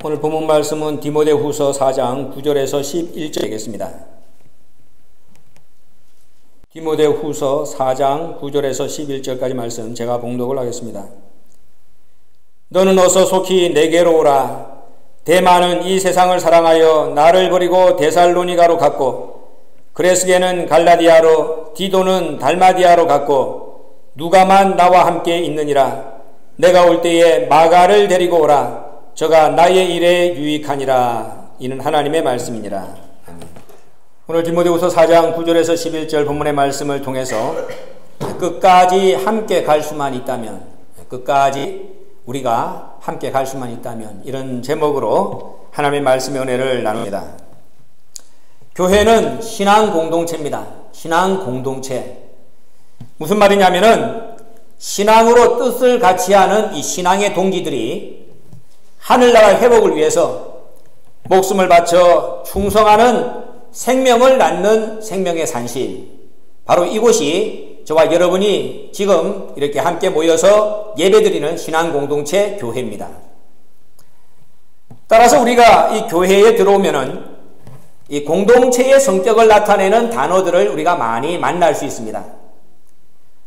오늘 본문 말씀은 디모데후서 4장 9절에서 11절 되겠습니다. 디모데후서 4장 9절에서 11절까지 말씀 제가 봉독을 하겠습니다. 너는 어서 속히 내게로 오라. 데마는 이 세상을 사랑하여 나를 버리고 데살로니가로 갔고, 그레스게는 갈라디아로, 디도는 달마디아로 갔고, 누가만 나와 함께 있느니라. 내가 올 때에 마가를 데리고 오라. 저가 나의 일에 유익하니라. 이는 하나님의 말씀이니라. 아멘. 오늘 디모데후서 4장 9절에서 11절 본문의 말씀을 통해서 끝까지 함께 갈 수만 있다면, 끝까지 우리가 함께 갈 수만 있다면, 이런 제목으로 하나님의 말씀의 은혜를 나눕니다. 교회는 신앙 공동체입니다. 신앙 공동체. 무슨 말이냐면은 신앙으로 뜻을 같이 하는 이 신앙의 동지들이 하늘나라 회복을 위해서 목숨을 바쳐 충성하는 생명을 낳는 생명의 산실, 바로 이곳이 저와 여러분이 지금 이렇게 함께 모여서 예배드리는 신앙공동체 교회입니다. 따라서 우리가 이 교회에 들어오면은 이 공동체의 성격을 나타내는 단어들을 우리가 많이 만날 수 있습니다.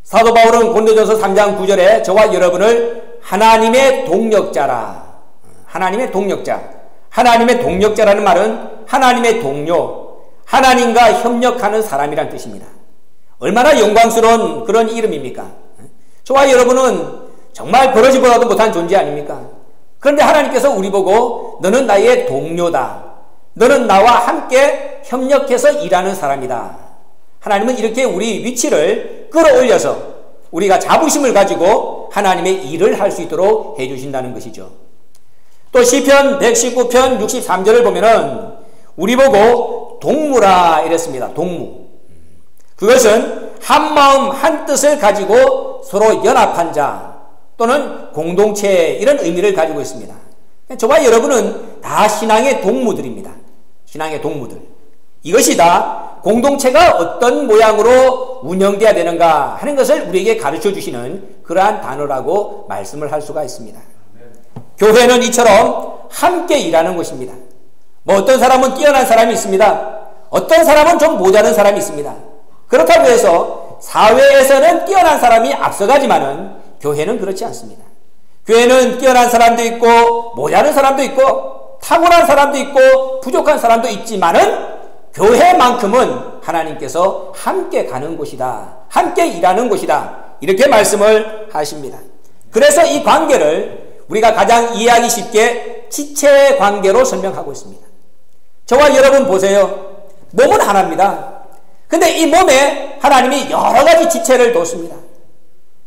사도 바울은 고린도전서 3장 9절에 저와 여러분을 하나님의 동력자라, 하나님의 동력자, 하나님의 동력자라는 말은 하나님의 동료, 하나님과 협력하는 사람이란 뜻입니다. 얼마나 영광스러운 그런 이름입니까? 저와 여러분은 정말 버러지보다도 못한 존재 아닙니까? 그런데 하나님께서 우리 보고 너는 나의 동료다, 너는 나와 함께 협력해서 일하는 사람이다. 하나님은 이렇게 우리 위치를 끌어올려서 우리가 자부심을 가지고 하나님의 일을 할 수 있도록 해주신다는 것이죠. 또 시편 119편 63절을 보면은 우리 보고 동무라 이랬습니다. 동무. 그것은 한 마음 한 뜻을 가지고 서로 연합한 자 또는 공동체, 이런 의미를 가지고 있습니다. 저와 여러분은 다 신앙의 동무들입니다. 신앙의 동무들. 이것이 다 공동체가 어떤 모양으로 운영되어야 되는가 하는 것을 우리에게 가르쳐 주시는 그러한 단어라고 말씀을 할 수가 있습니다. 교회는 이처럼 함께 일하는 곳입니다. 뭐 어떤 사람은 뛰어난 사람이 있습니다. 어떤 사람은 좀 모자른 사람이 있습니다. 그렇다고 해서 사회에서는 뛰어난 사람이 앞서가지만은 교회는 그렇지 않습니다. 교회는 뛰어난 사람도 있고 모자른 사람도 있고 탁월한 사람도 있고 부족한 사람도 있지만은 교회만큼은 하나님께서 함께 가는 곳이다, 함께 일하는 곳이다, 이렇게 말씀을 하십니다. 그래서 이 관계를 우리가 가장 이해하기 쉽게 지체 관계로 설명하고 있습니다. 저와 여러분 보세요. 몸은 하나입니다. 근데 이 몸에 하나님이 여러 가지 지체를 뒀습니다.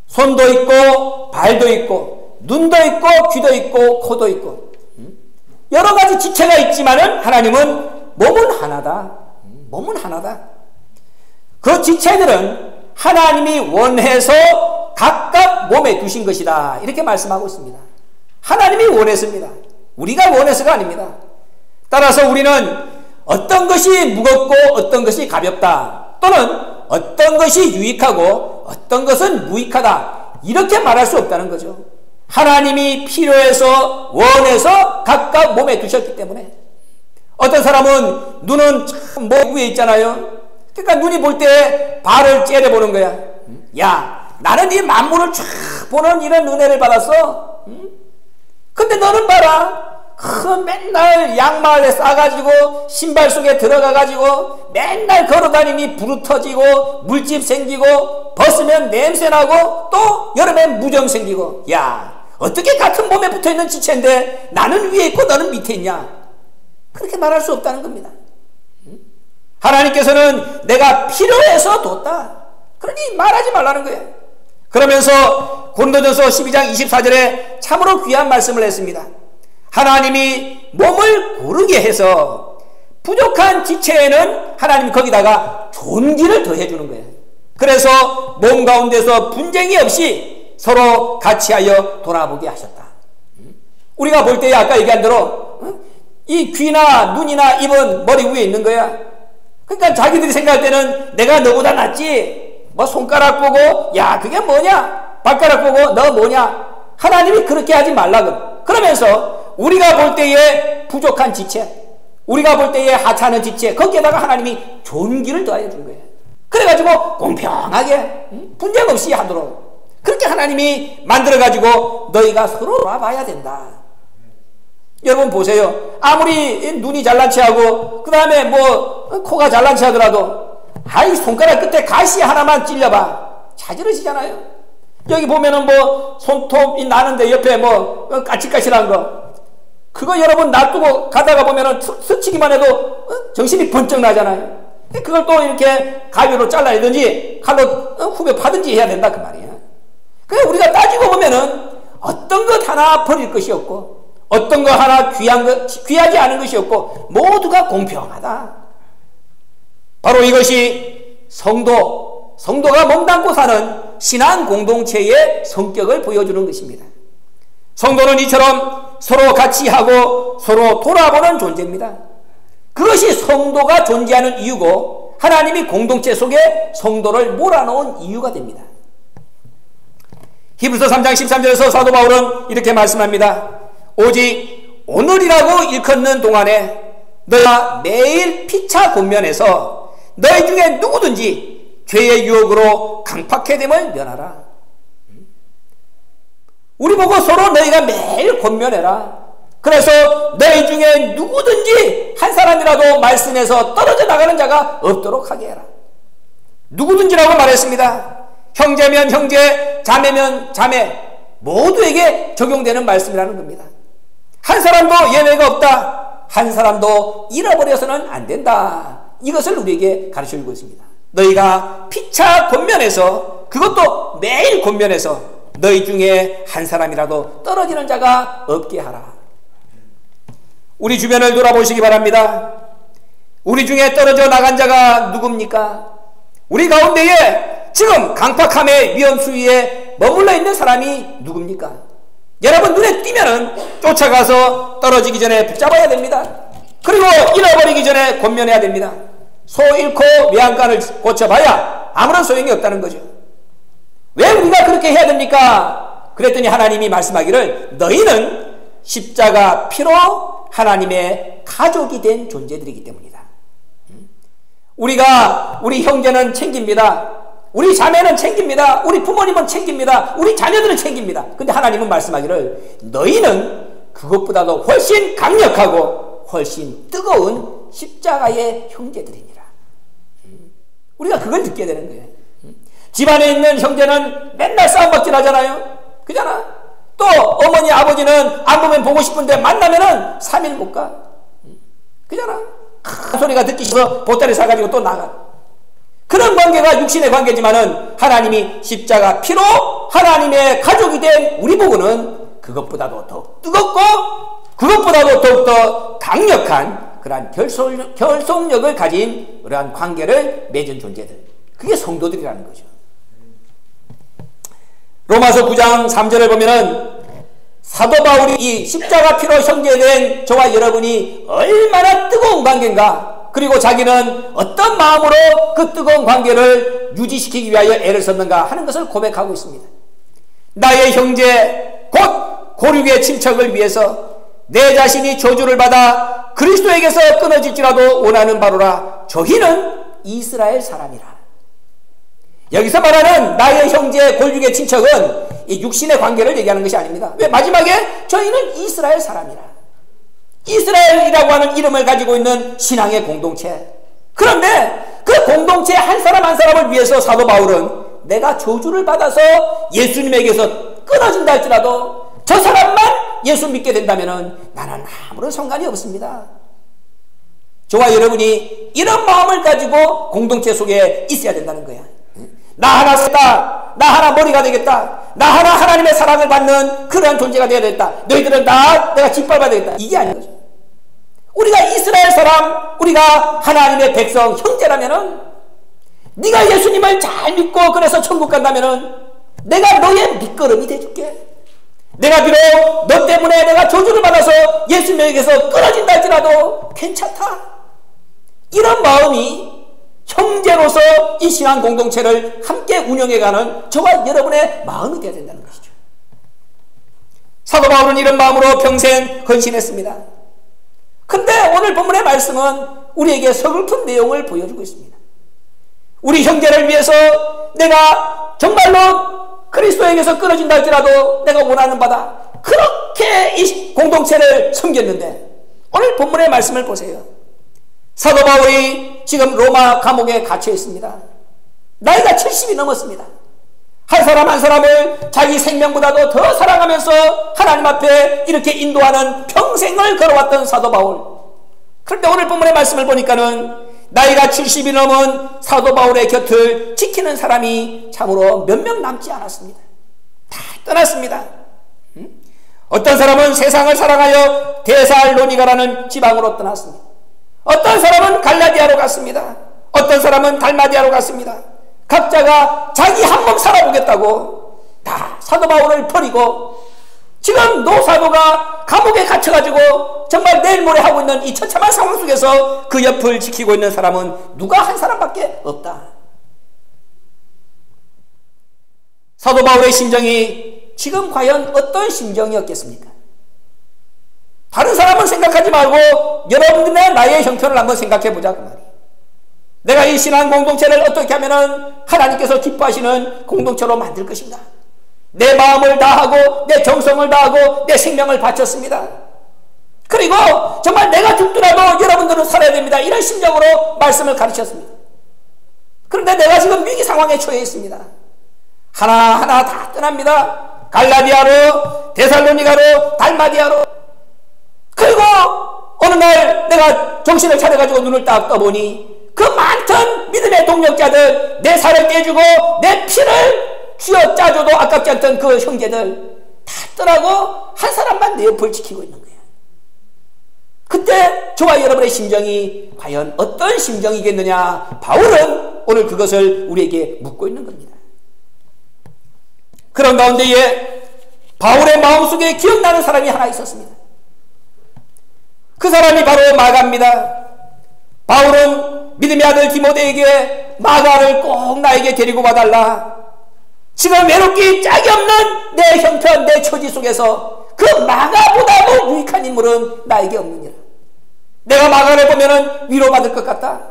손도 있고 발도 있고 눈도 있고 귀도 있고 코도 있고 여러 가지 지체가 있지만은 하나님은 몸은 하나다. 몸은 하나다. 그 지체들은 하나님이 원해서 각각 몸에 두신 것이다, 이렇게 말씀하고 있습니다. 하나님이 원했습니다. 우리가 원해서가 아닙니다. 따라서 우리는 어떤 것이 무겁고 어떤 것이 가볍다, 또는 어떤 것이 유익하고 어떤 것은 무익하다, 이렇게 말할 수 없다는 거죠. 하나님이 필요해서 원해서 각각 몸에 두셨기 때문에. 어떤 사람은 눈은 참 목 위에 있잖아요. 그러니까 눈이 볼 때 발을 째려보는 거야. 야, 나는 이 만물을 쫙 보는 이런 은혜를 받았어. 근데 너는 봐라. 맨날 양말에 싸가지고 신발 속에 들어가가지고 맨날 걸어다니니 부르 터지고 물집 생기고 벗으면 냄새나고 또 여름엔 무좀 생기고, 야, 어떻게 같은 몸에 붙어있는 지체인데 나는 위에 있고 너는 밑에 있냐? 그렇게 말할 수 없다는 겁니다. 하나님께서는 내가 필요해서 뒀다, 그러니 말하지 말라는 거예요. 그러면서 고린도전서 12장 24절에 참으로 귀한 말씀을 했습니다. 하나님이 몸을 고르게 해서 부족한 지체에는 하나님이 거기다가 존귀를 더해주는 거예요. 그래서 몸 가운데서 분쟁이 없이 서로 같이하여 돌아보게 하셨다. 우리가 볼 때 아까 얘기한 대로 이 귀나 눈이나 입은 머리 위에 있는 거야. 그러니까 자기들이 생각할 때는 내가 너보다 낫지, 뭐 손가락 보고 야 그게 뭐냐, 발가락 보고 너 뭐냐. 하나님이 그렇게 하지 말라고. 그러면서 우리가 볼 때에 부족한 지체, 우리가 볼 때에 하찮은 지체, 거기에다가 하나님이 존귀를 더하여 준 거예요. 그래가지고 공평하게 분쟁 없이 하도록 그렇게 하나님이 만들어가지고 너희가 서로 봐야 된다. 여러분 보세요. 아무리 눈이 잘난 체하고 그 다음에 뭐 코가 잘난 체하더라도 아이 손가락 끝에 가시 하나만 찔려봐 자지러지잖아요. 여기 보면은 뭐 손톱이 나는데 옆에 뭐 까칠까칠한 거 그거 여러분 놔두고 가다가 보면은 스치기만 해도 정신이 번쩍 나잖아요. 그걸 또 이렇게 가위로 잘라내든지 칼로 후벼 파든지 해야 된다 그 말이야. 그래 우리가 따지고 보면은 어떤 것 하나 버릴 것이 없고 어떤 것 하나 귀하지 않은 것이 없고 모두가 공평하다. 바로 이것이 성도가 몸담고 사는 신앙 공동체의 성격을 보여주는 것입니다. 성도는 이처럼 서로 같이 하고 서로 돌아보는 존재입니다. 그것이 성도가 존재하는 이유고 하나님이 공동체 속에 성도를 몰아넣은 이유가 됩니다. 히브리서 3장 13절에서 사도 바울은 이렇게 말씀합니다. 오직 오늘이라고 일컫는 동안에 너희가 매일 피차 권면해서 너희 중에 누구든지 죄의 유혹으로 강팍해 됨을 면하라. 우리 보고 서로 너희가 매일 권면해라. 그래서 너희 중에 누구든지 한 사람이라도 말씀에서 떨어져 나가는 자가 없도록 하게 해라. 누구든지라고 말했습니다. 형제면 형제, 자매면 자매, 모두에게 적용되는 말씀이라는 겁니다. 한 사람도 예외가 없다. 한 사람도 잃어버려서는 안 된다. 이것을 우리에게 가르쳐주고 있습니다. 너희가 피차 권면해서, 그것도 매일 권면해서 너희 중에 한 사람이라도 떨어지는 자가 없게 하라. 우리 주변을 돌아보시기 바랍니다. 우리 중에 떨어져 나간 자가 누굽니까? 우리 가운데에 지금 강팍함의 위험 수위에 머물러 있는 사람이 누굽니까? 여러분 눈에 띄면은 쫓아가서 떨어지기 전에 붙잡아야 됩니다. 그리고 잃어버리기 전에 권면해야 됩니다. 소 잃고 외양간을 고쳐봐야 아무런 소용이 없다는 거죠. 왜 우리가 그렇게 해야 됩니까? 그랬더니 하나님이 말씀하기를 너희는 십자가 피로 하나님의 가족이 된 존재들이기 때문이다. 우리 형제는 챙깁니다. 우리 자매는 챙깁니다. 우리 부모님은 챙깁니다. 우리 자녀들은 챙깁니다. 근데 하나님은 말씀하기를 너희는 그것보다도 훨씬 강력하고 훨씬 뜨거운 십자가의 형제들이니라. 우리가 그걸 느껴야 되는 거예요. 집안에 있는 형제는 맨날 싸움박질 하잖아요. 그잖아. 또 어머니 아버지는 안 보면 보고 싶은데 만나면은 3일 못 가. 그잖아. 큰 소리가 듣기 싫어서 보따리 사가지고 또 나가. 그런 관계가 육신의 관계지만은 하나님이 십자가 피로 하나님의 가족이 된 우리 보고는 그것보다도 더 뜨겁고 그것보다도 더욱더 강력한 그러한 결속력을 가진 그러한 관계를 맺은 존재들, 그게 성도들이라는 거죠. 로마서 9장 3절을 보면은 사도 바울이 이 십자가 피로 형제된 저와 여러분이 얼마나 뜨거운 관계인가, 그리고 자기는 어떤 마음으로 그 뜨거운 관계를 유지시키기 위하여 애를 썼는가 하는 것을 고백하고 있습니다. 나의 형제 곧 고륙의 친척을 위해서 내 자신이 저주를 받아 그리스도에게서 끊어질지라도 원하는 바로라. 저희는 이스라엘 사람이라. 여기서 말하는 나의 형제 골육의 친척은 이 육신의 관계를 얘기하는 것이 아닙니다. 왜? 마지막에 저희는 이스라엘 사람이라. 이스라엘이라고 하는 이름을 가지고 있는 신앙의 공동체. 그런데 그 공동체 한 사람 한 사람을 위해서 사도 바울은 내가 저주를 받아서 예수님에게서 끊어진다 할지라도 저 사람만 예수 믿게 된다면 나는 아무런 상관이 없습니다. 저와 여러분이 이런 마음을 가지고 공동체 속에 있어야 된다는 거야. 나 하나 쓰다, 나 하나 머리가 되겠다, 나 하나 하나님의 사랑을 받는 그러한 존재가 되어야 되겠다, 너희들은 내가 짓밟아야 되겠다, 이게 아닌 거죠. 우리가 이스라엘 사람, 우리가 하나님의 백성 형제라면은 네가 예수님을 잘 믿고 그래서 천국 간다면은 내가 너의 밑거름이 돼줄게. 내가 비록 너 때문에 내가 저주를 받아서 예수님에게서 끊어진다 할지라도 괜찮다. 이런 마음이 형제로서 이 신앙 공동체를 함께 운영해가는 저와 여러분의 마음이 되어야 된다는 것이죠. 사도 바울은 이런 마음으로 평생 헌신했습니다. 근데 오늘 본문의 말씀은 우리에게 서글픈 내용을 보여주고 있습니다. 우리 형제를 위해서 내가 정말로 그리스도에게서 끊어진다 할지라도 내가 원하는 바다 그렇게 이 공동체를 섬겼는데 오늘 본문의 말씀을 보세요. 사도 바울이 지금 로마 감옥에 갇혀 있습니다. 나이가 70이 넘었습니다. 한 사람 한 사람을 자기 생명보다도 더 사랑하면서 하나님 앞에 이렇게 인도하는 평생을 걸어왔던 사도 바울. 그런데 오늘 본문의 말씀을 보니까는 나이가 70이 넘은 사도 바울의 곁을 지키는 사람이 참으로 몇 명 남지 않았습니다. 다 떠났습니다. 어떤 사람은 세상을 사랑하여 데살로니가라는 지방으로 떠났습니다. 어떤 사람은 갈라디아로 갔습니다. 어떤 사람은 달마디아로 갔습니다. 각자가 자기 한 몸 살아보겠다고 다 사도 바울을 버리고 지금 노사도가 감옥에 갇혀가지고 정말 내일 모레 하고 있는 이 처참한 상황 속에서 그 옆을 지키고 있는 사람은 누가 한 사람밖에 없다. 사도 바울의 심정이 지금 과연 어떤 심정이었겠습니까? 다른 사람은 생각하지 말고 여러분들의 나의 형편을 한번 생각해 보자 그 말이에요. 내가 이 신앙 공동체를 어떻게 하면은 하나님께서 기뻐하시는 공동체로 만들 것인가? 내 마음을 다하고 내 정성을 다하고 내 생명을 바쳤습니다. 그리고 정말 내가 죽더라도 여러분들은 살아야 됩니다. 이런 심정으로 말씀을 가르쳤습니다. 그런데 내가 지금 위기 상황에 처해 있습니다. 하나하나 다 떠납니다. 갈라디아로, 데살로니가로, 달마디아로. 그리고 어느 날 내가 정신을 차려가지고 눈을 딱 떠보니 그 많던 믿음의 동력자들, 내 살을 떼주고 내 피를 쥐어 짜줘도 아깝지 않던 그 형제들 다 떠나고 한 사람만 내 옆을 지키고 있는 거예요. 그때 저와 여러분의 심정이 과연 어떤 심정이겠느냐? 바울은 오늘 그것을 우리에게 묻고 있는 겁니다. 그런 가운데에 바울의 마음속에 기억나는 사람이 하나 있었습니다. 그 사람이 바로 마가입니다. 바울은 믿음의 아들 디모데에게 마가를 꼭 나에게 데리고 와달라. 지금 외롭기 짝이 없는 내 형편, 내 처지 속에서 그 마가보다도 유익한 인물은 나에게 없느니라. 내가 마가를 보면은 위로받을 것 같다.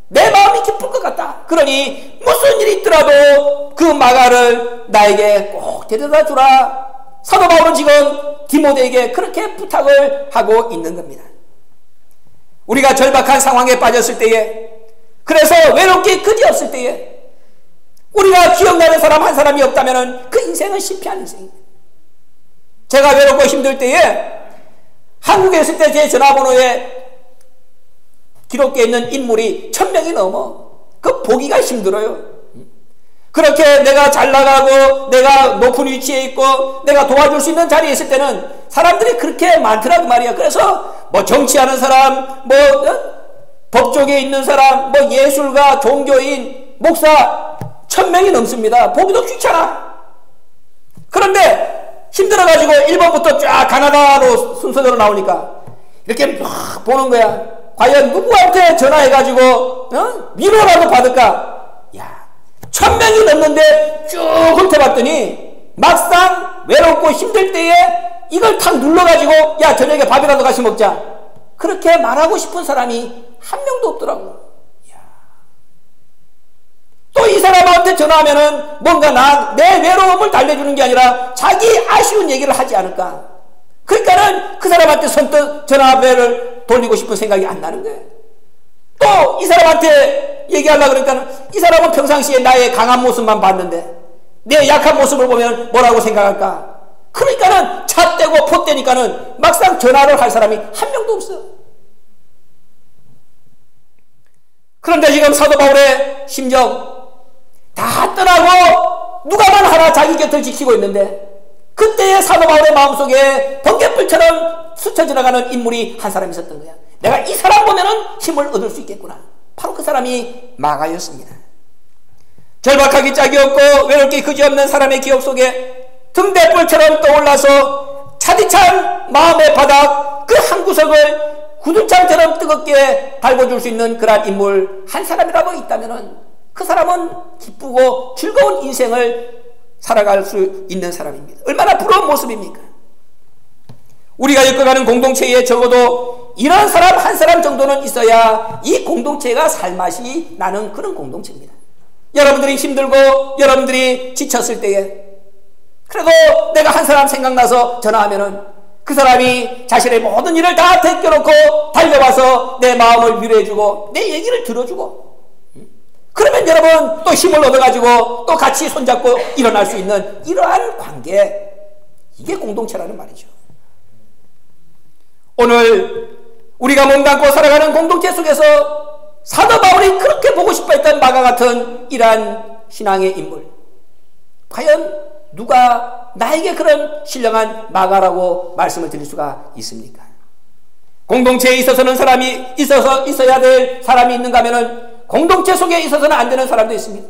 내 마음이 기쁠 것 같다. 그러니 무슨 일이 있더라도 그 마가를 나에게 꼭 데려다 주라. 사도 바울은 지금 디모데에게 그렇게 부탁을 하고 있는 겁니다. 우리가 절박한 상황에 빠졌을 때에, 그래서 외롭기 그지없을 때에 우리가 기억나는 사람 한 사람이 없다면 그 인생은 실패한 인생입니다. 제가 외롭고 힘들 때에 한국에 있을 때 제 전화번호에 기록되어 있는 인물이 1000명이 넘어. 그 보기가 힘들어요. 그렇게 내가 잘 나가고 내가 높은 위치에 있고 내가 도와줄 수 있는 자리에 있을 때는 사람들이 그렇게 많더라고 말이야. 그래서 뭐 정치하는 사람, 뭐 법조계에 있는 사람, 뭐 예술가, 종교인, 목사 1000명이 넘습니다. 보기도 귀찮아. 그런데 힘들어가지고 일본부터 쫙 가나다로 순서대로 나오니까 이렇게 막 보는 거야. 과연 누구한테 전화해가지고 위로라도 받을까? 야, 1000명이 넘는데 쭉 훑어봤더니 막상 외롭고 힘들 때에 이걸 탁 눌러가지고 야, 저녁에 밥이라도 같이 먹자. 그렇게 말하고 싶은 사람이 한 명도 없더라고. 또 이 사람한테 전화하면은 뭔가 내 외로움을 달래주는 게 아니라 자기 아쉬운 얘기를 하지 않을까. 그러니까는 그 사람한테 선뜻 전화벨을 돌리고 싶은 생각이 안 나는 거예요. 또 이 사람한테 얘기하려고 그러니까 이 사람은 평상시에 나의 강한 모습만 봤는데 내 약한 모습을 보면 뭐라고 생각할까. 그러니까는 잣대고 포대니까는 막상 전화를 할 사람이 한 명도 없어. 그런데 지금 사도 바울의 심정, 다 떠나고 누가만 하나 자기 곁을 지키고 있는데 그때의 사도 바울의 마음속에 번갯불처럼 스쳐 지나가는 인물이 한 사람 있었던 거야. 내가 이 사람 보면은 힘을 얻을 수 있겠구나. 바로 그 사람이 마가였습니다. 절박하기 짝이 없고 외롭기 그지없는 사람의 기억 속에 등대불처럼 떠올라서 차디찬 마음의 바닥 그 한 구석을 구들창처럼 뜨겁게 달궈줄 수 있는 그러한 인물 한 사람이라도 있다면은 그 사람은 기쁘고 즐거운 인생을 살아갈 수 있는 사람입니다. 얼마나 부러운 모습입니까? 우리가 이끌어가는 공동체에 적어도 이런 사람 한 사람 정도는 있어야 이 공동체가 살맛이 나는 그런 공동체입니다. 여러분들이 힘들고 여러분들이 지쳤을 때에 그래도 내가 한 사람 생각나서 전화하면은 그 사람이 자신의 모든 일을 다 제껴놓고 달려와서 내 마음을 위로해주고 내 얘기를 들어주고, 그러면 여러분 또 힘을 얻어가지고 또 같이 손잡고 일어날 수 있는 이러한 관계, 이게 공동체라는 말이죠. 오늘 우리가 몸담고 살아가는 공동체 속에서 사도 바울이 그렇게 보고 싶어했던 마가 같은 이러한 신앙의 인물, 과연 누가 나에게 그런 신령한 마가라고 말씀을 드릴 수가 있습니까? 공동체에 있어서는 사람이 있어야 될 사람이 있는가 하면은 공동체 속에 있어서는 안 되는 사람도 있습니다.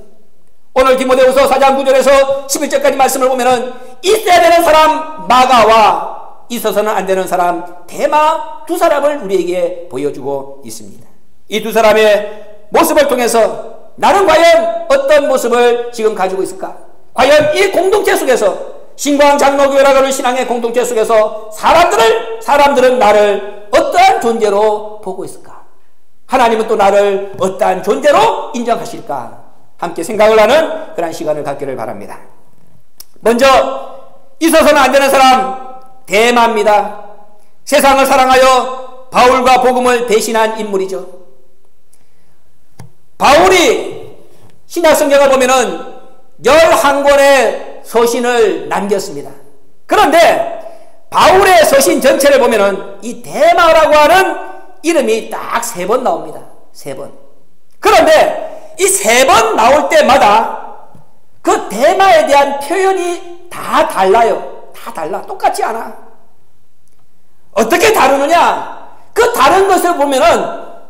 오늘 디모데후서 4장 9절에서 11절까지 말씀을 보면은 있어야 되는 사람 마가와 있어서는 안 되는 사람 데마 두 사람을 우리에게 보여주고 있습니다. 이 두 사람의 모습을 통해서 나는 과연 어떤 모습을 지금 가지고 있을까? 과연 이 공동체 속에서 신광 장로교회라고 하는 신앙의 공동체 속에서 사람들은 나를 어떠한 존재로 보고 있을까? 하나님은 또 나를 어떠한 존재로 인정하실까? 함께 생각을 하는 그런 시간을 갖기를 바랍니다. 먼저 있어서는 안 되는 사람 데마입니다. 세상을 사랑하여 바울과 복음을 배신한 인물이죠. 바울이 신약성경을 보면은 11권의 서신을 남겼습니다. 그런데 바울의 서신 전체를 보면은 이 데마라고 하는 이름이 딱 3번 나옵니다. 3번. 그런데 이 3번 나올 때마다 그 데마에 대한 표현이 다 달라요. 다 달라. 똑같지 않아. 어떻게 다루느냐? 그 다른 것을 보면은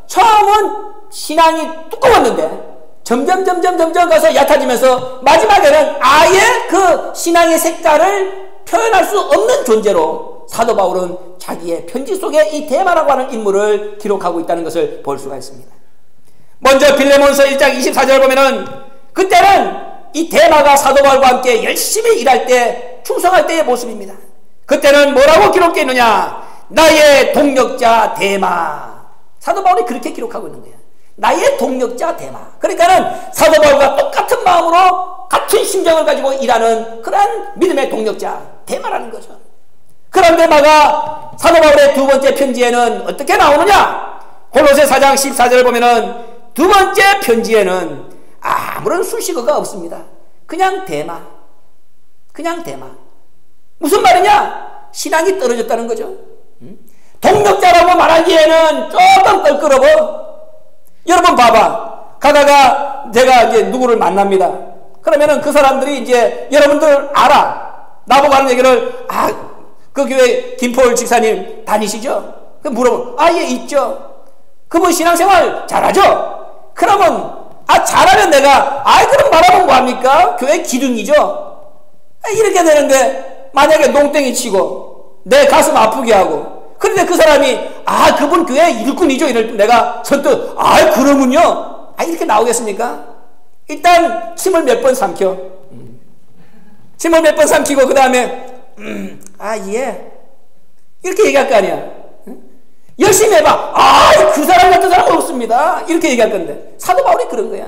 처음은 신앙이 두꺼웠는데 점점 가서 얕아지면서 마지막에는 아예 그 신앙의 색깔을 표현할 수 없는 존재로 사도 바울은 자기의 편지 속에 이 데마라고 하는 인물을 기록하고 있다는 것을 볼 수가 있습니다. 먼저 빌레몬서 1장 24절을 보면은 그때는 이 데마가 사도 바울과 함께 열심히 일할 때 충성할 때의 모습입니다. 그때는 뭐라고 기록되어 있느냐? 나의 동력자 데마. 사도 바울이 그렇게 기록하고 있는 거예요. 나의 동력자 데마. 그러니까는 사도 바울과 똑같은 마음으로 같은 심정을 가지고 일하는 그러한 믿음의 동력자 데마라는 거죠. 그런 데마가 사도 바울의 두 번째 편지에는 어떻게 나오느냐? 골로새 4장 14절을 보면은 두 번째 편지에는 아무런 수식어가 없습니다. 그냥 데마. 그냥 데마. 무슨 말이냐? 신앙이 떨어졌다는 거죠. 동력자라고 말하기에는 조금 껄끄러워. 여러분 봐봐. 가다가 제가 이제 누구를 만납니다. 그러면은 그 사람들이 이제 여러분들 알아. 나보고 하는 얘기를 그 교회 김포울 집사님 다니시죠? 그 물어보면 예 있죠. 그분 신앙생활 잘하죠? 그러면 잘하면 내가 그럼 말하면 뭐합니까? 교회 기둥이죠. 이렇게 되는데 만약에 농땡이 치고 내 가슴 아프게 하고 그런데 그 사람이 그분 교회 일꾼이죠. 이럴 때 내가 선뜻 그러면요. 이렇게 나오겠습니까? 일단 침을 몇 번 삼켜. 침을 몇 번 삼키고 그 다음에 예 이렇게 얘기할 거 아니야. 열심히 해봐. 그 사람 같은 사람은 없습니다. 이렇게 얘기할 건데 사도 바울이 그런 거야.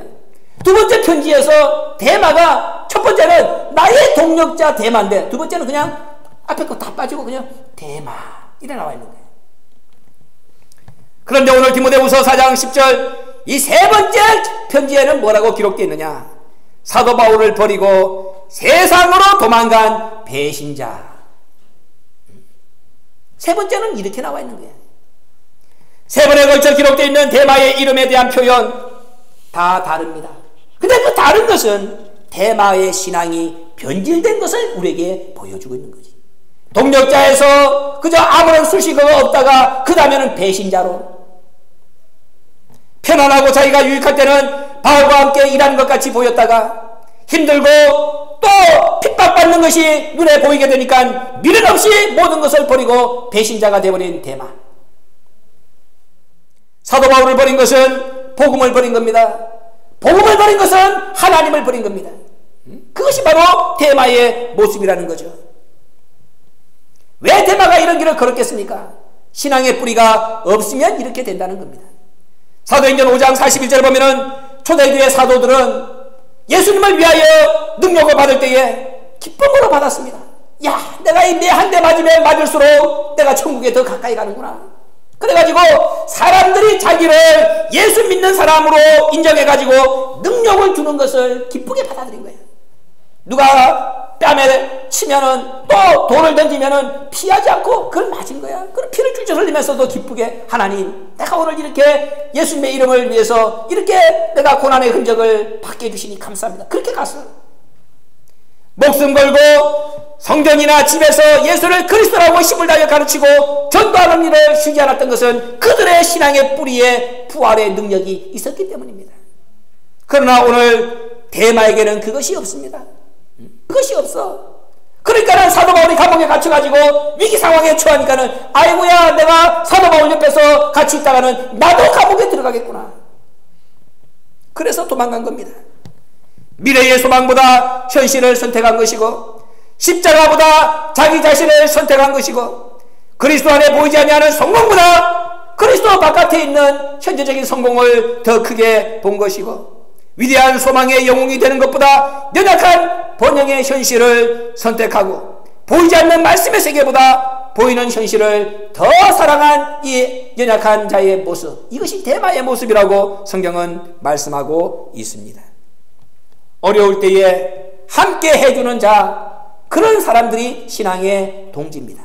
두 번째 편지에서 데마가 첫 번째는 나의 동력자 데마인데 두 번째는 그냥 앞에 거 다 빠지고 그냥 데마 이래 나와 있는 거예요. 그런데 오늘 디모데후서 4장 10절 이 세 번째 편지에는 뭐라고 기록되어 있느냐? 사도 바울을 버리고 세상으로 도망간 배신자. 세 번째는 이렇게 나와 있는 거예요. 세 번에 걸쳐 기록되어 있는 데마의 이름에 대한 표현 다 다릅니다. 근데 그 다른 것은 데마의 신앙이 변질된 것을 우리에게 보여주고 있는 거지. 동력자에서 그저 아무런 수식어가 없다가 그 다음에는 배신자로, 편안하고 자기가 유익할 때는 바울과 함께 일하는 것 같이 보였다가 힘들고 또 핍박받는 것이 눈에 보이게 되니까 미련 없이 모든 것을 버리고 배신자가 되어버린 데마. 사도 바울을 버린 것은 복음을 버린 겁니다. 복음을 버린 것은 하나님을 버린 겁니다. 그것이 바로 데마의 모습이라는 거죠. 왜 대마가 이런 길을 걸었겠습니까? 신앙의 뿌리가 없으면 이렇게 된다는 겁니다. 사도행전 5장 41절에 보면은 초대교회 사도들은 예수님을 위하여 능력을 받을 때에 기쁨으로 받았습니다. 야, 내가 이 매 한 대 맞으면 맞을수록 내가 천국에 더 가까이 가는구나. 그래가지고 사람들이 자기를 예수 믿는 사람으로 인정해가지고 능력을 주는 것을 기쁘게 받아들인 거예요. 누가 뺨에 치면은 또 돌을 던지면은 피하지 않고 그걸 맞은 거야. 그걸 피를 줄줄 흘리면서도 기쁘게 하나님, 내가 오늘 이렇게 예수님의 이름을 위해서 이렇게 내가 고난의 흔적을 받게 해주시니 감사합니다. 그렇게 갔어요. 목숨 걸고 성전이나 집에서 예수를 그리스도라고 힘을 다하여 가르치고 전도하는 일을 쉬지 않았던 것은 그들의 신앙의 뿌리에 부활의 능력이 있었기 때문입니다. 그러나 오늘 대마에게는 그것이 없습니다. 그것이 없어. 그러니까는 사도 바울이 감옥에 갇혀가지고 위기 상황에 처하니까는 아이고야, 내가 사도 바울 옆에서 같이 있다가는 나도 감옥에 들어가겠구나. 그래서 도망간 겁니다. 미래의 소망보다 현실을 선택한 것이고 십자가보다 자기 자신을 선택한 것이고 그리스도 안에 보이지 아니하는 성공보다 그리스도 바깥에 있는 현재적인 성공을 더 크게 본 것이고 위대한 소망의 영웅이 되는 것보다 연약한 번영의 현실을 선택하고 보이지 않는 말씀의 세계보다 보이는 현실을 더 사랑한 이 연약한 자의 모습, 이것이 대마의 모습이라고 성경은 말씀하고 있습니다. 어려울 때에 함께 해주는 자, 그런 사람들이 신앙의 동지입니다.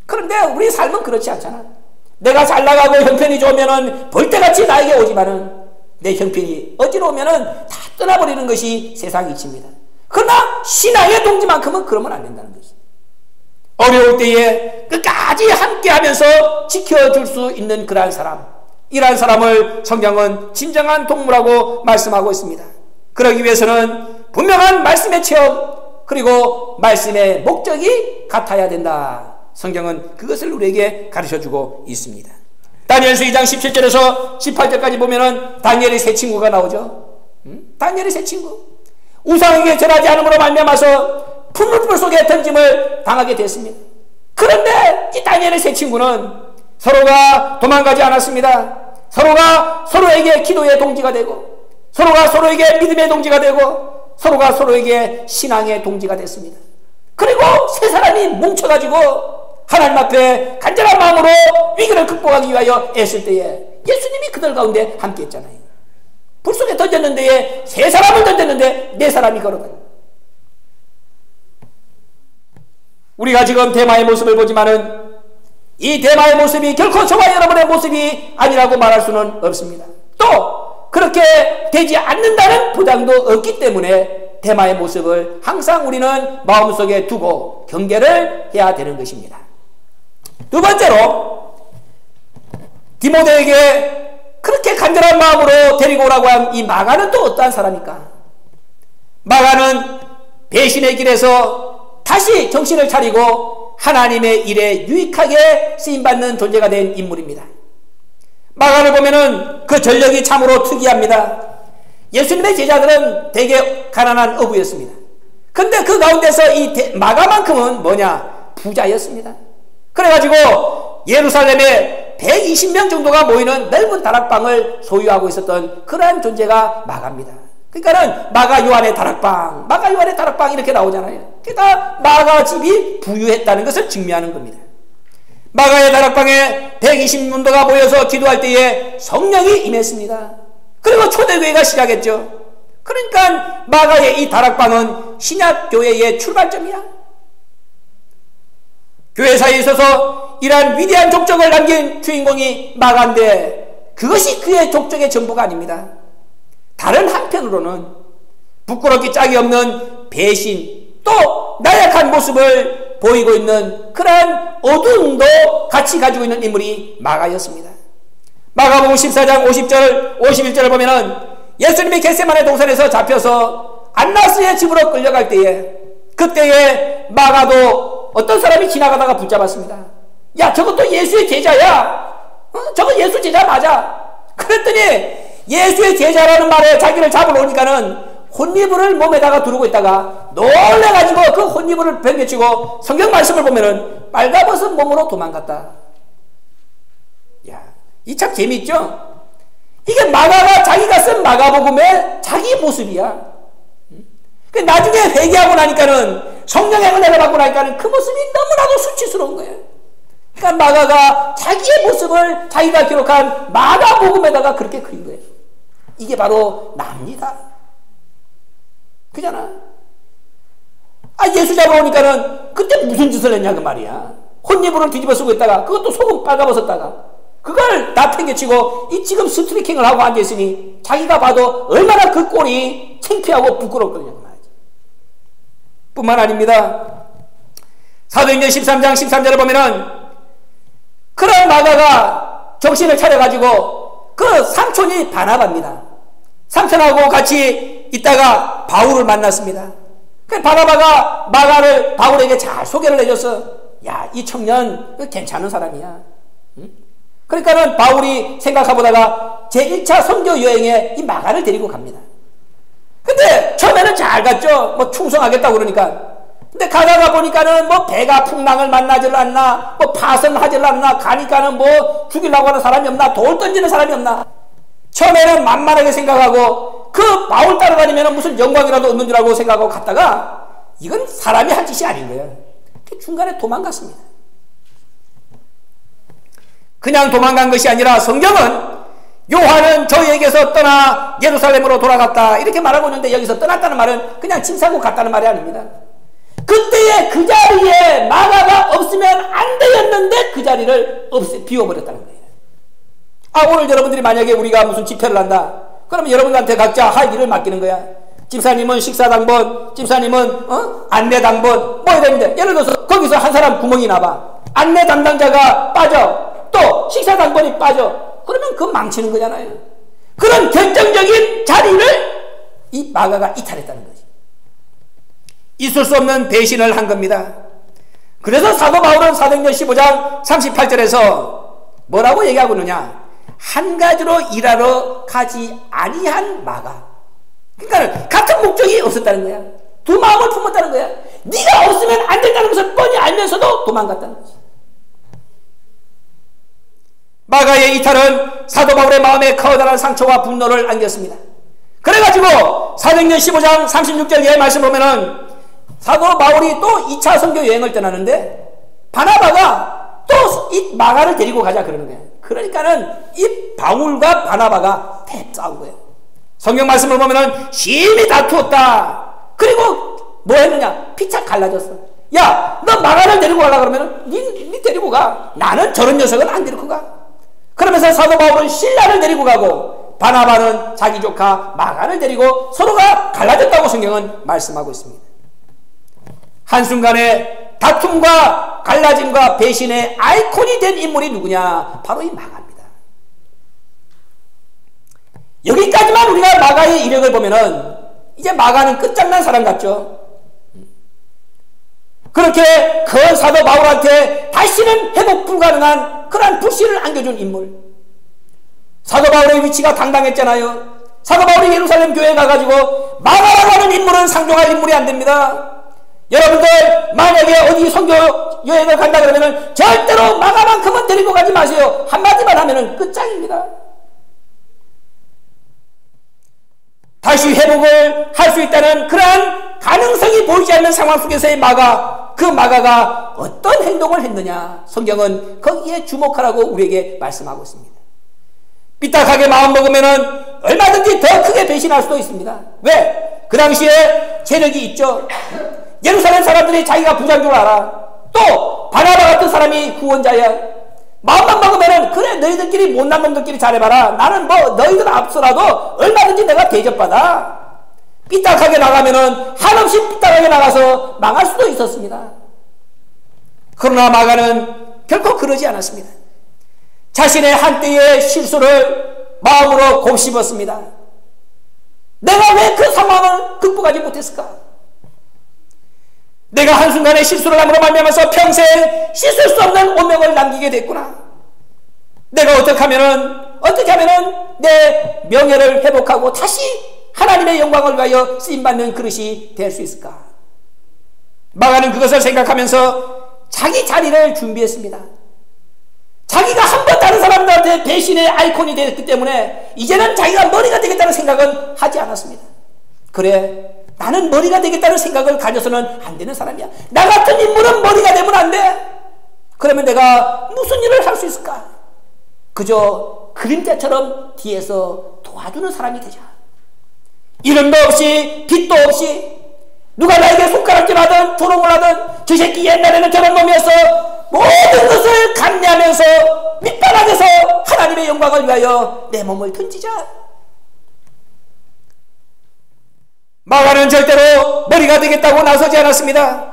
그런데 우리 삶은 그렇지 않잖아. 내가 잘 나가고 형편이 좋으면은 벌떼같이 나에게 오지만은 내 형편이 어지러우면은 다 떠나버리는 것이 세상 이치입니다. 그러나 신앙의 동지만큼은 그러면 안 된다는 것이. 어려울 때에 끝까지 함께하면서 지켜줄 수 있는 그러한 사람, 이러한 사람을 성경은 진정한 동무라고 말씀하고 있습니다. 그러기 위해서는 분명한 말씀의 체험, 그리고 말씀의 목적이 같아야 된다. 성경은 그것을 우리에게 가르쳐주고 있습니다. 다니엘서 2장 17절에서 18절까지 보면은 다니엘의 세 친구가 나오죠. 다니엘의 세 친구, 우상에게 절하지 않음으로 말미암아서 풀물 속에 던짐을 당하게 됐습니다. 그런데 이 다니엘의 세 친구는 서로가 도망가지 않았습니다. 서로가 서로에게 기도의 동지가 되고 서로가 서로에게 믿음의 동지가 되고 서로가 서로에게 신앙의 동지가 됐습니다. 그리고 세 사람이 뭉쳐가지고 하나님 앞에 간절한 마음으로 위기를 극복하기 위하여 애쓸 때에 예수님이 그들 가운데 함께 했잖아요. 불 속에 던졌는데 세 사람을 던졌는데 네 사람이 걸어가요. 우리가 지금 대마의 모습을 보지만은 이 대마의 모습이 결코 저와 여러분의 모습이 아니라고 말할 수는 없습니다. 또 그렇게 되지 않는다는 보장도 없기 때문에 대마의 모습을 항상 우리는 마음속에 두고 경계를 해야 되는 것입니다. 두 번째로, 디모데에게 그렇게 간절한 마음으로 데리고 오라고 한 이 마가는 또 어떠한 사람입니까? 마가는 배신의 길에서 다시 정신을 차리고 하나님의 일에 유익하게 쓰임받는 존재가 된 인물입니다. 마가를 보면은 그 전력이 참으로 특이합니다. 예수님의 제자들은 되게 가난한 어부였습니다. 근데 그 가운데서 이 마가만큼은 뭐냐? 부자였습니다. 그래가지고 예루살렘에 120명 정도가 모이는 넓은 다락방을 소유하고 있었던 그러한 존재가 마가입니다. 그러니까는 마가 요한의 다락방, 마가 요한의 다락방 이렇게 나오잖아요. 그러니까 마가 집이 부유했다는 것을 증명하는 겁니다. 마가의 다락방에 120문도가 모여서 기도할 때에 성령이 임했습니다. 그리고 초대교회가 시작했죠. 그러니까 마가의 이 다락방은 신약교회의 출발점이야. 교회사에 있어서 이러한 위대한 족적을 남긴 주인공이 마가인데 그것이 그의 족적의 전부가 아닙니다. 다른 한편으로는 부끄럽기 짝이 없는 배신, 또 나약한 모습을 보이고 있는 그러한 어두움도 같이 가지고 있는 인물이 마가였습니다. 마가복음 14장 50절 51절을 보면은 예수님이 겟세마네 동산에서 잡혀서 안나스의 집으로 끌려갈 때에 그때에 마가도 어떤 사람이 지나가다가 붙잡았습니다. 야, 저것도 예수의 제자야. 저거 예수 제자 맞아. 그랬더니 예수의 제자라는 말에 자기를 잡으러 오니까는 혼이불을 몸에다가 두르고 있다가 놀래가지고 그 혼이불을 벗겨치고 성경 말씀을 보면은 빨가벗은 몸으로 도망갔다. 야, 이 참 재미있죠? 이게 마가가 자기가 쓴 마가복음의 자기 모습이야. 나중에 회개하고 나니까는, 성령의 은혜를 받고 나니까는 그 모습이 너무나도 수치스러운 거예요. 그러니까 마가가 자기의 모습을 자기가 기록한 마가복음에다가 그렇게 그린 거예요. 이게 바로 납니다. 그잖아. 예수 잡아오니까는 그때 무슨 짓을 했냐 그 말이야. 혼이불을 뒤집어 쓰고 있다가 그것도 소금 빨가벗었다가 그걸 다 팽개치고 이 지금 스트리킹을 하고 앉아있으니 자기가 봐도 얼마나 그 꼴이 창피하고 부끄럽거든요 그 말이지. 뿐만 아닙니다. 사도행전 13장 13절을 보면은 그런 마가가 정신을 차려가지고 그 삼촌이 바나바입니다. 삼촌하고 같이 있다가 바울을 만났습니다. 그 바나바가 마가를 바울에게 잘 소개를 해줘서, 야, 이 청년 괜찮은 사람이야. 그러니까는 바울이 생각해보다가 제1차 선교 여행에 이 마가를 데리고 갑니다. 근데 처음에는 잘 갔죠. 뭐 충성하겠다고 그러니까. 근데 가다가 보니까는 뭐 배가 풍랑을 만나질 않나, 뭐 파선하질 않나, 가니까는 뭐 죽이려고 하는 사람이 없나, 돌 던지는 사람이 없나. 처음에는 만만하게 생각하고 그 바울 따라다니면 무슨 영광이라도 얻는 줄 알고 생각하고 갔다가 이건 사람이 할 짓이 아닌 거예요. 중간에 도망갔습니다. 그냥 도망간 것이 아니라 성경은 요한은 저희에게서 떠나 예루살렘으로 돌아갔다 이렇게 말하고 있는데, 여기서 떠났다는 말은 그냥 짐 싸고 갔다는 말이 아닙니다. 그때의 그 자리에 마가가 없으면 안 되었는데 그 자리를 비워버렸다는 거예요. 오늘 여러분들이 만약에 우리가 무슨 집회를 한다 그러면 여러분들한테 각자 할 일을 맡기는 거야. 집사님은 식사당번, 집사님은 안내 당번 뭐 이랬는데, 예를 들어서 거기서 한 사람 구멍이 나봐. 안내 담당자가 빠져, 또 식사당번이 빠져. 그러면 그건 망치는 거잖아요. 그런 결정적인 자리를 이 마가가 이탈했다는 거지. 있을 수 없는 배신을 한 겁니다. 그래서 사도 바울은 사도행전 15장 38절에서 뭐라고 얘기하고 있느냐, 한 가지로 일하러 가지 아니한 마가. 그러니까 같은 목적이 없었다는 거야. 두 마음을 품었다는 거야. 네가 없으면 안 된다는 것을 뻔히 알면서도 도망갔다는 거지. 마가의 이탈은 사도 바울의 마음에 커다란 상처와 분노를 안겼습니다. 그래가지고 사도행전 15장 36절의 말씀 보면은 사도 바울이 또 2차 선교 여행을 떠나는데 바나바가 또 이 마가를 데리고 가자 그러는 거예요. 그러니까는 이 바울과 바나바가 싸운 거예요. 성경 말씀을 보면은 심히 다투었다. 그리고 뭐 했느냐? 피차 갈라졌어. 야, 너 마가를 데리고 가려고 그러면은 니 데리고 가. 나는 저런 녀석은 안 데리고 가. 그러면서 사도 바울은 신라를 데리고 가고 바나바는 자기 조카 마가를 데리고 서로가 갈라졌다고 성경은 말씀하고 있습니다. 한순간에 다툼과 갈라짐과 배신의 아이콘이 된 인물이 누구냐? 바로 이 마가입니다. 여기까지만 우리가 마가의 이력을 보면은 이제 마가는 끝장난 사람 같죠. 그렇게 그 사도 바울한테 다시는 회복 불가능한 그러한 불신을 안겨준 인물. 사도 바울의 위치가 당당했잖아요. 사도 바울이 예루살렘 교회에 가가지고 마가라고 하는 인물은 상종할 인물이 안 됩니다. 여러분들 만약에 어디 선교 여행을 간다 그러면은 절대로 마가만큼은 데리고 가지 마세요. 한마디만 하면은 끝장입니다. 다시 회복을 할 수 있다는 그러한 가능성이 보이지 않는 상황 속에서의 마가, 그 마가가 어떤 행동을 했느냐, 성경은 거기에 주목하라고 우리에게 말씀하고 있습니다. 삐딱하게 마음먹으면은 얼마든지 더 크게 배신할 수도 있습니다. 왜? 그 당시에 세력이 있죠. 예루살렘 사람들이 자기가 부자인 줄 알아. 또 바나바 같은 사람이 구원자야. 마음만 먹으면은 그래, 너희들끼리 못난 놈들끼리 잘해봐라. 나는 뭐 너희들 앞서라도 얼마든지 내가 대접받아. 삐딱하게 나가면은 한없이 삐딱하게 나가서 망할 수도 있었습니다. 그러나 마가는 결코 그러지 않았습니다. 자신의 한때의 실수를 마음으로 곱씹었습니다. 내가 왜 그 상황을 극복하지 못했을까? 내가 한순간에 실수를 함으로 말미암아서 평생 씻을 수 없는 오명을 남기게 됐구나. 내가 어떻게 하면은 내 명예를 회복하고 다시 하나님의 영광을 위하여 쓰임받는 그릇이 될 수 있을까? 마가는 그것을 생각하면서 자기 자리를 준비했습니다. 자기가 한 번 다른 사람들한테 배신의 아이콘이 되었기 때문에 이제는 자기가 머리가 되겠다는 생각은 하지 않았습니다. 그래, 나는 머리가 되겠다는 생각을 가져서는 안 되는 사람이야. 나 같은 인물은 머리가 되면 안 돼. 그러면 내가 무슨 일을 할 수 있을까? 그저 그림자처럼 뒤에서 도와주는 사람이 되자. 이름도 없이 빚도 없이 누가 나에게 손가락질하든 조롱을 하든 저 새끼 옛날에는 저런 놈이었어, 모든 것을 감내하면서 밑바닥에서 하나님의 영광을 위하여 내 몸을 던지자. 마가는 절대로 머리가 되겠다고 나서지 않았습니다.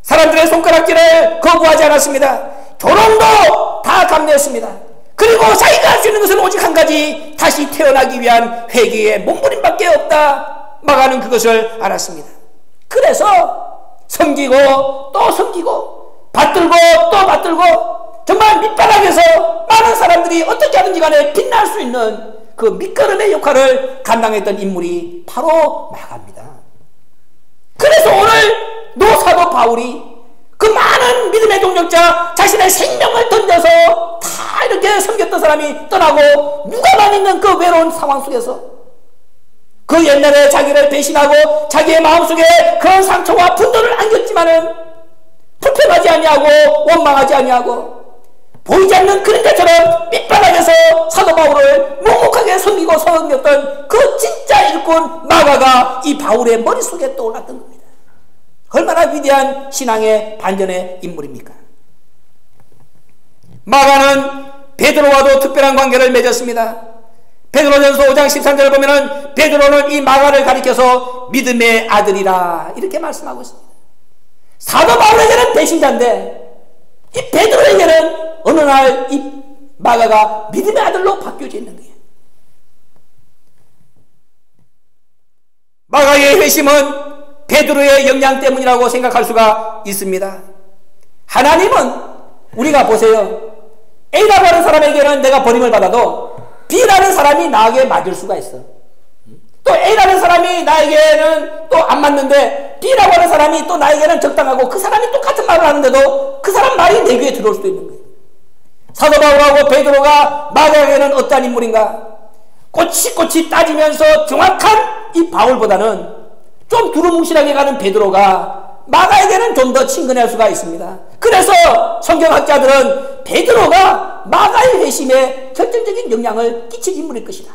사람들의 손가락질을 거부하지 않았습니다. 조롱도 다 감내했습니다. 그리고 자기가 할 수 있는 것은 오직 한 가지, 다시 태어나기 위한 회개의 몸부림밖에 없다. 마가는 그것을 알았습니다. 그래서 섬기고 또 섬기고 받들고 또 받들고 정말 밑바닥에서 많은 사람들이 어떻게 하든지 간에 빛날 수 있는 그 밑거름의 역할을 감당했던 인물이 바로 마가입니다. 그래서 오늘 노사도 바울이 그 많은 믿음의 동력자, 자신의 생명을 던져서 다 이렇게 섬겼던 사람이 떠나고 누가만 있는 그 외로운 상황 속에서 그 옛날에 자기를 배신하고 자기의 마음속에 그런 상처와 분노를 안겼지만은 불평하지 아니하고 원망하지 아니하고 보이지 않는 그림자처럼 밑바닥에서 사도 바울을 묵묵하게 섬기고 섬겼던 그 진짜 일꾼 마가가 이 바울의 머릿속에 떠올랐던 겁니다. 얼마나 위대한 신앙의 반전의 인물입니까? 마가는 베드로와도 특별한 관계를 맺었습니다. 베드로전서 5장 13절을 보면은 베드로는 이 마가를 가리켜서 믿음의 아들이라 이렇게 말씀하고 있습니다. 사도 바울에게는 배신자인데 이 베드로에게는 어느 날 이 마가가 믿음의 아들로 바뀌어져 있는 거예요. 마가의 회심은 베드로의 역량 때문이라고 생각할 수가 있습니다. 하나님은 우리가 보세요. A라고 하는 사람에게는 내가 버림을 받아도 B라는 사람이 나에게 맞을 수가 있어. 또 A라는 사람이 나에게는 또 안 맞는데 B라고 하는 사람이 또 나에게는 적당하고 그 사람이 똑같은 말을 하는데도 그 사람 말이 내 귀에 들어올 수도 있는 거예요. 사도 바울하고 베드로가 마가에게는 어떠한 인물인가? 꼬치꼬치 따지면서 정확한 이 바울보다는 좀 두루뭉실하게 가는 베드로가 마가에게는 좀 더 친근할 수가 있습니다. 그래서 성경학자들은 베드로가 마가의 회심에 결정적인 영향을 끼친 인물일 것이다.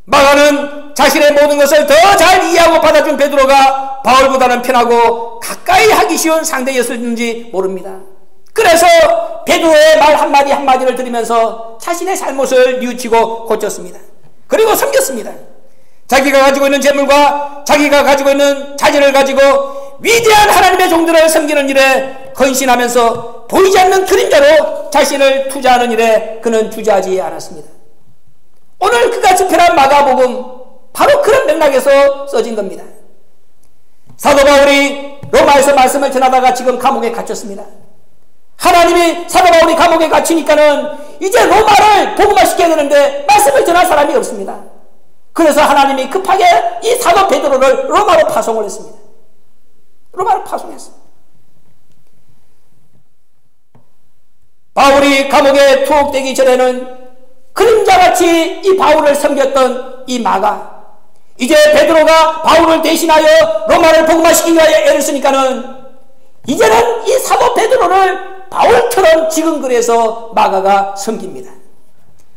마가는 자신의 모든 것을 더 잘 이해하고 받아준 베드로가 바울보다는 편하고 가까이 하기 쉬운 상대였을지 모릅니다. 그래서 베드로의 말 한마디 한마디를 들으면서 자신의 잘못을 뉘우치고 고쳤습니다. 그리고 섬겼습니다. 자기가 가지고 있는 재물과 자기가 가지고 있는 자질을 가지고 위대한 하나님의 종들을 섬기는 일에 헌신하면서 보이지 않는 그림자로 자신을 투자하는 일에 그는 주저하지 않았습니다. 오늘 그가 집필한 마가복음 바로 그런 맥락에서 써진 겁니다. 사도 바울이 로마에서 말씀을 전하다가 지금 감옥에 갇혔습니다. 하나님이 사도 바울이 감옥에 갇히니까는 이제 로마를 복음화시켜야 되는데 말씀을 전할 사람이 없습니다. 그래서 하나님이 급하게 이 사도 베드로를 로마로 파송을 했습니다. 로마로 파송했어요. 바울이 감옥에 투옥되기 전에는 그림자같이 이 바울을 섬겼던 이 마가, 이제 베드로가 바울을 대신하여 로마를 복음화시키기 위하여 애를 쓰니까는 이제는 이 사도 베드로를 바울처럼 지근거리에서 마가가 섬깁니다.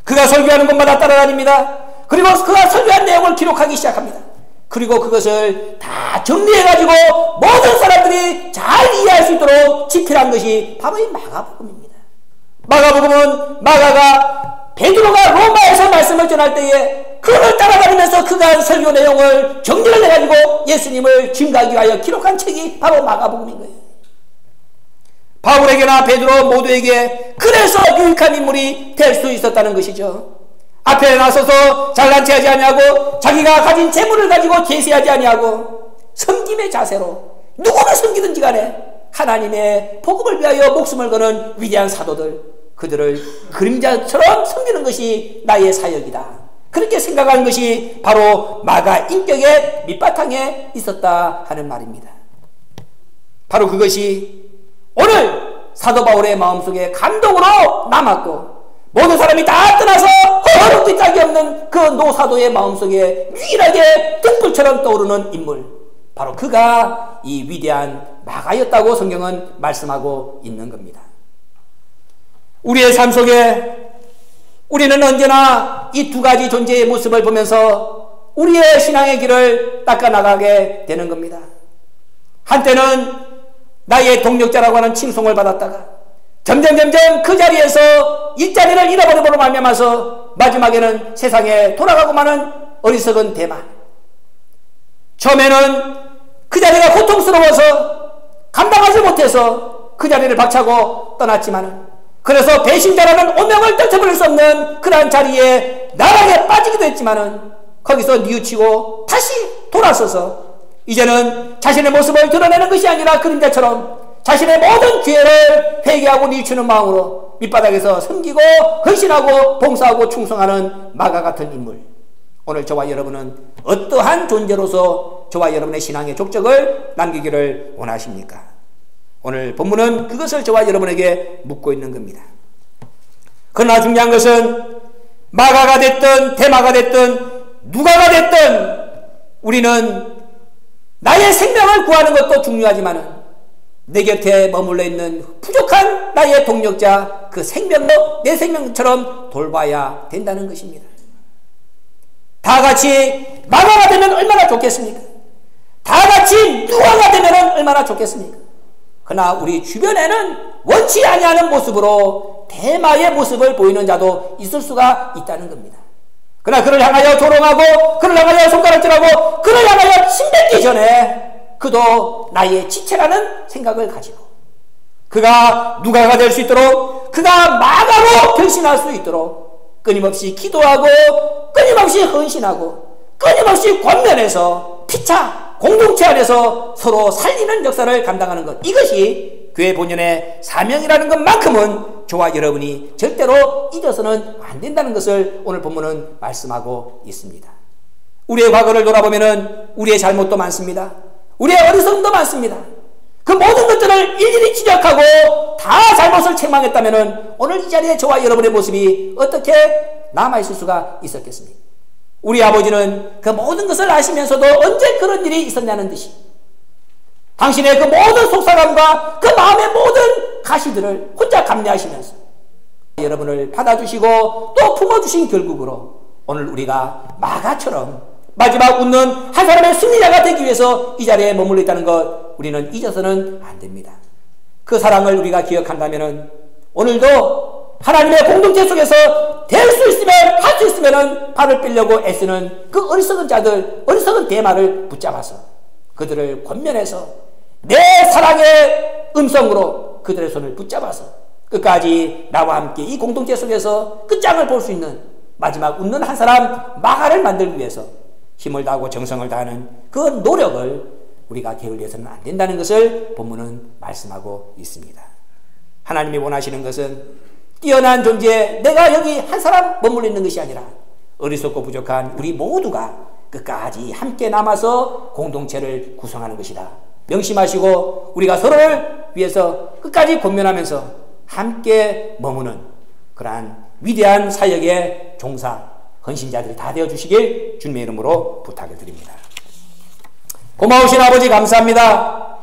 그가 설교하는 곳마다 따라다닙니다. 그리고 그가 설교한 내용을 기록하기 시작합니다. 그리고 그것을 다 정리해가지고 모든 사람들이 잘 이해할 수 있도록 집필한 것이 바로 이 마가복음입니다. 마가복음은 마가가 베드로가 로마에서 말씀을 전할 때에 그를 따라다니면서 그가 한 설교 내용을 정리를 해가지고 예수님을 증거하기 위하여 기록한 책이 바로 마가복음인 거예요. 바울에게나 베드로 모두에게 그래서 유익한 인물이 될 수 있었다는 것이죠. 앞에 나서서 잘난 체하지 아니하고 자기가 가진 재물을 가지고 제시하지 아니하고 섬김의 자세로 누구를 섬기든지 간에 하나님의 복음을 위하여 목숨을 거는 위대한 사도들, 그들을 그림자처럼 섬기는 것이 나의 사역이다. 그렇게 생각하는 것이 바로 마가 인격의 밑바탕에 있었다 하는 말입니다. 바로 그것이 오늘 사도 바울의 마음속에 감동으로 남았고 모든 사람이 다 떠나서 허름도 짝이 없는 그 노사도의 마음속에 유일하게 등불처럼 떠오르는 인물, 바로 그가 이 위대한 마가였다고 성경은 말씀하고 있는 겁니다. 우리의 삶 속에 우리는 언제나 이 두 가지 존재의 모습을 보면서 우리의 신앙의 길을 닦아나가게 되는 겁니다. 한때는 나의 동력자라고 하는 칭송을 받았다가 점점 그 자리에서 일자리를 잃어버림으로 말미암아서 마지막에는 세상에 돌아가고 마는 어리석은 대마. 처음에는 그 자리가 고통스러워서 감당하지 못해서 그 자리를 박차고 떠났지만은, 그래서 배신자라는 오명을 떨쳐버릴 수 없는 그러한 자리에 나락에 빠지기도 했지만은 거기서 뉘우치고 다시 돌아서서 이제는 자신의 모습을 드러내는 것이 아니라 그림자처럼 자신의 모든 기회를 회개하고 뉘우치는 마음으로 밑바닥에서 섬기고 헌신하고 봉사하고 충성하는 마가 같은 인물. 오늘 저와 여러분은 어떠한 존재로서 저와 여러분의 신앙의 족적을 남기기를 원하십니까? 오늘 본문은 그것을 저와 여러분에게 묻고 있는 겁니다. 그러나 중요한 것은 마가가 됐든 대마가 됐든 누가가 됐든 우리는 나의 생명을 구하는 것도 중요하지만 내 곁에 머물러 있는 부족한 나의 동력자, 그 생명도 내 생명처럼 돌봐야 된다는 것입니다. 다 같이 마가가 되면 얼마나 좋겠습니까? 다 같이 누가가 되면 얼마나 좋겠습니까? 그러나 우리 주변에는 원치 아니하는 모습으로 대마의 모습을 보이는 자도 있을 수가 있다는 겁니다. 그러나 그를 향하여 조롱하고 그를 향하여 손가락질하고 그를 향하여 침뱉기 전에 그도 나의 지체라는 생각을 가지고 그가 누가가 될 수 있도록, 그가 마가로 변신할 수 있도록 끊임없이 기도하고 끊임없이 헌신하고 끊임없이 권면해서 피차 공동체 안에서 서로 살리는 역사를 감당하는 것, 이것이 교회 본연의 사명이라는 것만큼은 저와 여러분이 절대로 잊어서는 안 된다는 것을 오늘 본문은 말씀하고 있습니다. 우리의 과거를 돌아보면 우리의 잘못도 많습니다. 우리의 어리석음도 많습니다. 그 모든 것들을 일일이 지적하고 다 잘못을 책망했다면 오늘 이 자리에 저와 여러분의 모습이 어떻게 남아있을 수가 있었겠습니까? 우리 아버지는 그 모든 것을 아시면서도 언제 그런 일이 있었냐는 듯이 당신의 그 모든 속사람과 그 마음의 모든 가시들을 혼자 감내하시면서 여러분을 받아주시고 또 품어주신 결국으로 오늘 우리가 마가처럼 마지막 웃는 한 사람의 승리자가 되기 위해서 이 자리에 머물러 있다는 것 우리는 잊어서는 안 됩니다. 그 사랑을 우리가 기억한다면 오늘도 하나님의 공동체 속에서 될 수 있으면 할 수 있으면 발을 빼려고 애쓰는 그 어리석은 자들, 어리석은 대마를 붙잡아서 그들을 권면해서 내 사랑의 음성으로 그들의 손을 붙잡아서 끝까지 나와 함께 이 공동체 속에서 끝장을 볼 수 있는 마지막 웃는 한 사람 마가를 만들기 위해서 힘을 다하고 정성을 다하는 그 노력을 우리가 게을리해서는 안 된다는 것을 본문은 말씀하고 있습니다. 하나님이 원하시는 것은 뛰어난 존재, 내가 여기 한 사람 머물러 있는 것이 아니라 어리석고 부족한 우리 모두가 끝까지 함께 남아서 공동체를 구성하는 것이다. 명심하시고 우리가 서로를 위해서 끝까지 권면하면서 함께 머무는 그러한 위대한 사역의 종사, 헌신자들이 다 되어주시길 주님의 이름으로 부탁을 드립니다. 고마우신 아버지 감사합니다.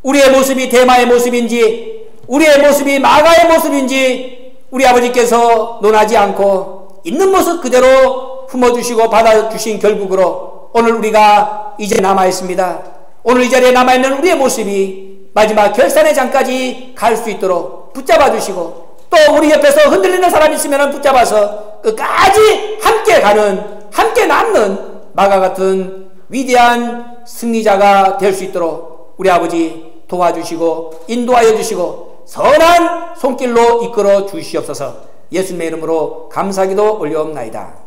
우리의 모습이 대마의 모습인지 우리의 모습이 마가의 모습인지 우리 아버지께서 논하지 않고 있는 모습 그대로 품어주시고 받아주신 결국으로 오늘 우리가 이제 남아있습니다. 오늘 이 자리에 남아있는 우리의 모습이 마지막 결산의 장까지 갈 수 있도록 붙잡아 주시고 또 우리 옆에서 흔들리는 사람이 있으면 붙잡아서 끝까지 함께 가는, 함께 남는 마가 같은 위대한 승리자가 될 수 있도록 우리 아버지 도와주시고 인도하여 주시고 선한 손길로 이끌어 주시옵소서. 예수님의 이름으로 감사기도 올려옵나이다.